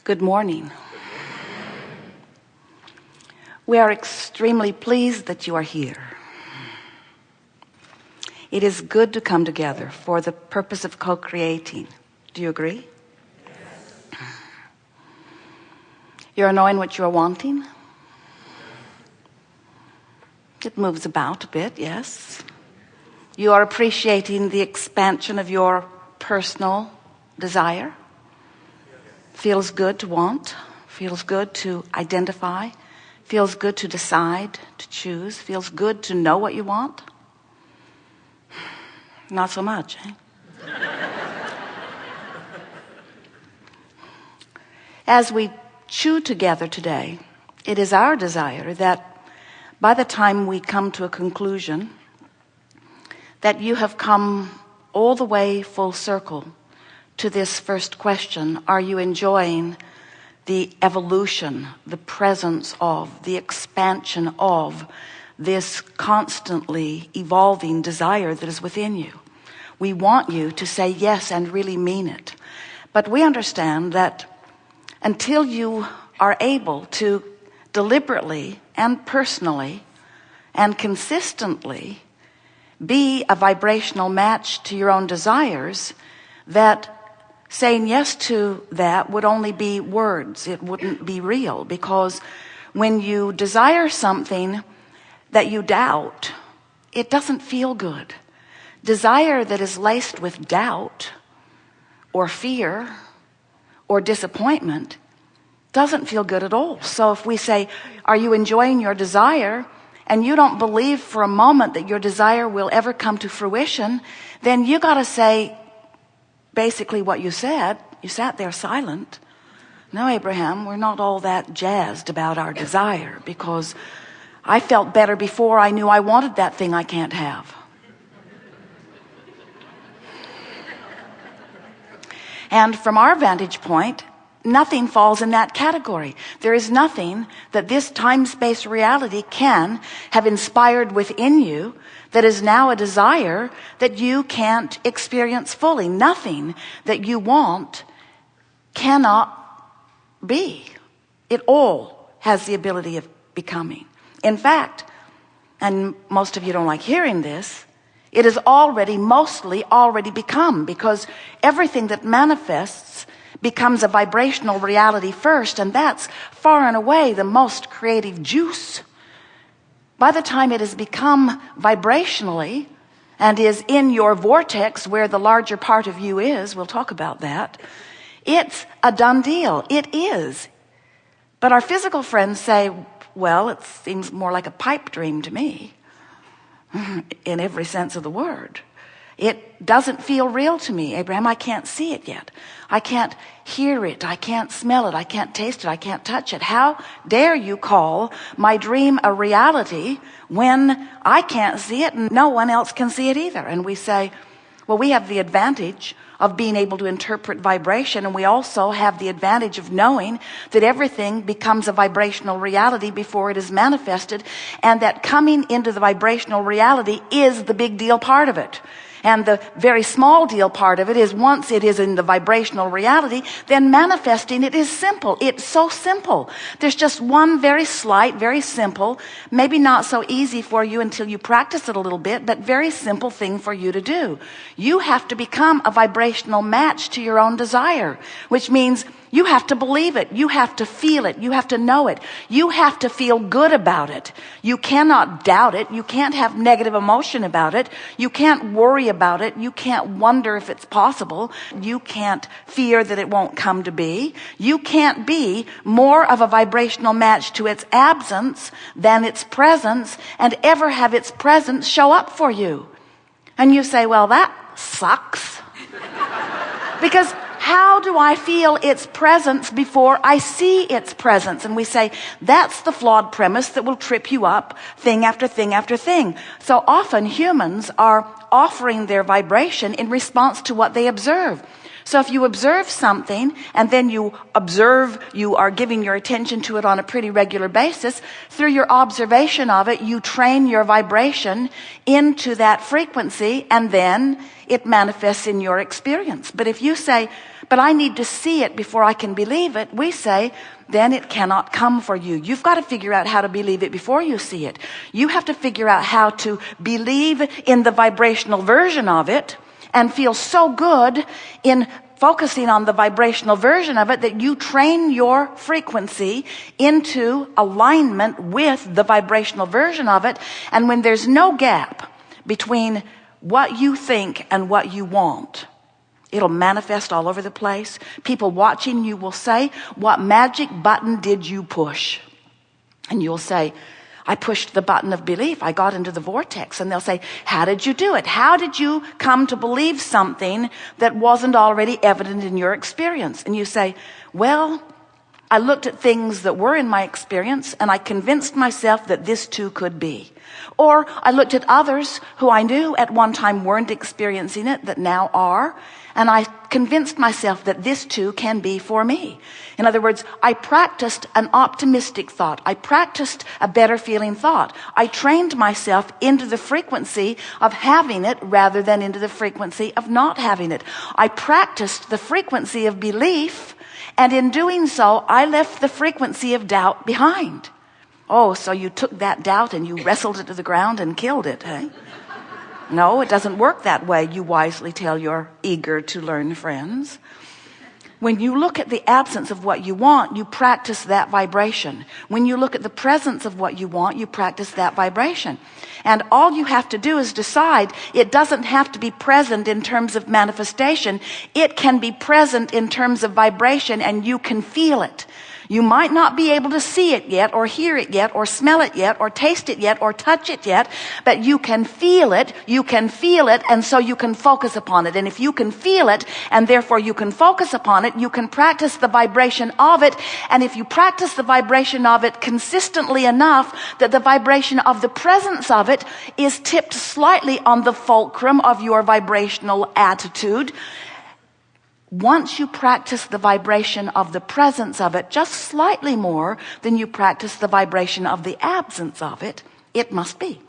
Good morning. We are extremely pleased that you are here. It is good to come together for the purpose of co-creating. Do you agree? Yes. You're knowing what you're wanting? It moves about a bit, yes. You are appreciating the expansion of your personal desire. Feels good to want, feels good to identify, feels good to decide, to choose, feels good to know what you want. Not so much, eh? As we chew together today, it is our desire that by the time we come to a conclusion, that you have come all the way full circle to this first question. Are you enjoying the evolution, the presence of, the expansion of this constantly evolving desire that is within you? We want you to say yes and really mean it. But we understand that until you are able to deliberately and personally and consistently be a vibrational match to your own desires, that saying yes to that would only be words. It wouldn't be real, because when you desire something that you doubt, it doesn't feel good. Desire that is laced with doubt or fear or disappointment doesn't feel good at all. So if we say, are you enjoying your desire? And you don't believe for a moment that your desire will ever come to fruition, then you got to say basically what you said. You sat there silent. No, Abraham, we're not all that jazzed about our desire, because I felt better before I knew I wanted that thing I can't have. And from our vantage point, nothing falls in that category. There is nothing that this time-space reality can have inspired within you that is now a desire that you can't experience fully. Nothing that you want cannot be. It all has the ability of becoming. In fact, and most of you don't like hearing this, it is mostly already become, because everything that manifests becomes a vibrational reality first, and that's far and away the most creative juice. By the time it has become vibrationally and is in your vortex where the larger part of you is, we'll talk about that, it's a done deal. It is. But our physical friends say, well, it seems more like a pipe dream to me, in every sense of the word. It doesn't feel real to me, Abraham. I can't see it yet. I can't hear it. I can't smell it. I can't taste it. I can't touch it. How dare you call my dream a reality when I can't see it and no one else can see it either? And we say, well, we have the advantage of being able to interpret vibration, and we also have the advantage of knowing that everything becomes a vibrational reality before it is manifested, and that coming into the vibrational reality is the big deal part of it. And the very small deal part of it is, once it is in the vibrational reality, then manifesting it is simple. It's so simple. There's just one very slight, very simple, maybe not so easy for you until you practice it a little bit, but very simple thing for you to do. You have to become a vibrational match to your own desire, which means you have to believe it. You have to feel it. You have to know it. You have to feel good about it. You cannot doubt it. You can't have negative emotion about it. You can't worry about it. You can't wonder if it's possible. You can't fear that it won't come to be. You can't be more of a vibrational match to its absence than its presence, and ever have its presence show up for you. And you say, well, that sucks. Because how do I feel its presence before I see its presence? And we say, that's the flawed premise that will trip you up thing after thing after thing. So often humans are offering their vibration in response to what they observe. So if you observe something and then you are giving your attention to it on a pretty regular basis, through your observation of it, you train your vibration into that frequency, and then it manifests in your experience. But if you say, but I need to see it before I can believe it, we say, then it cannot come for you. You've got to figure out how to believe it before you see it. You have to figure out how to believe in the vibrational version of it and feel so good in focusing on the vibrational version of it that you train your frequency into alignment with the vibrational version of it. And when there's no gap between what you think and what you want, it'll manifest all over the place. People watching you will say, what magic button did you push? And you'll say, I pushed the button of belief. I got into the vortex. And they'll say, how did you do it? How did you come to believe something that wasn't already evident in your experience? And you say, well, I looked at things that were in my experience and I convinced myself that this too could be. Or I looked at others who I knew at one time weren't experiencing it that now are, and I convinced myself that this too can be for me. In other words, I practiced an optimistic thought. I practiced a better feeling thought. I trained myself into the frequency of having it rather than into the frequency of not having it. I practiced the frequency of belief, and in doing so, I left the frequency of doubt behind. Oh, so you took that doubt and you wrestled it to the ground and killed it, eh? No, it doesn't work that way, you wisely tell your eager to learn friends. When you look at the absence of what you want, you practice that vibration. When you look at the presence of what you want, you practice that vibration. And all you have to do is decide it doesn't have to be present in terms of manifestation. It can be present in terms of vibration, and you can feel it. You might not be able to see it yet, or hear it yet, or smell it yet, or taste it yet, or touch it yet, but you can feel it, and so you can focus upon it. And if you can feel it, and therefore you can focus upon it, you can practice the vibration of it. And if you practice the vibration of it consistently enough that the vibration of the presence of it is tipped slightly on the fulcrum of your vibrational attitude, once you practice the vibration of the presence of it just slightly more than you practice the vibration of the absence of it, it must be.